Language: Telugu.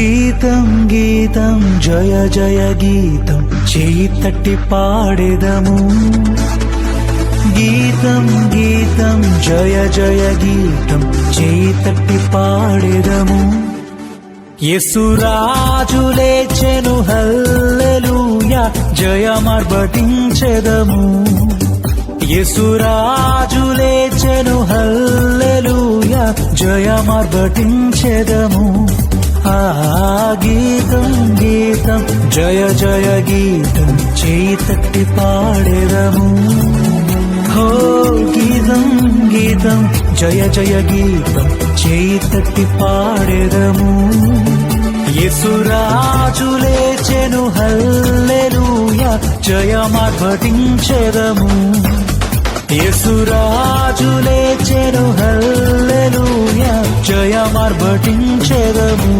గీతం గీతం జయ జయ గీతం చేయి తట్టి పాడెదము. గీతం గీతం జయ జయ గీతం చేయి తట్టి పాడెదము. యేసురాజు లేచెను హల్లెలూయా జయమర్భటించెదము. యేసురాజు లేచెను హల్లెలూయా జయమర్భటించెదము. ఆ గీతం గీతం జయ జయ గీతం చేయి తట్టి పాడెదము. హో గీతం గీతం జయ జయ గీతం చేయి తట్టి పాడెదము. యేసురాజు లేచెను హల్లెలూయా జయమర్భటించెదము. యేసురాజు లేచెను హల్లెలూయా జయమర్భటించెదము.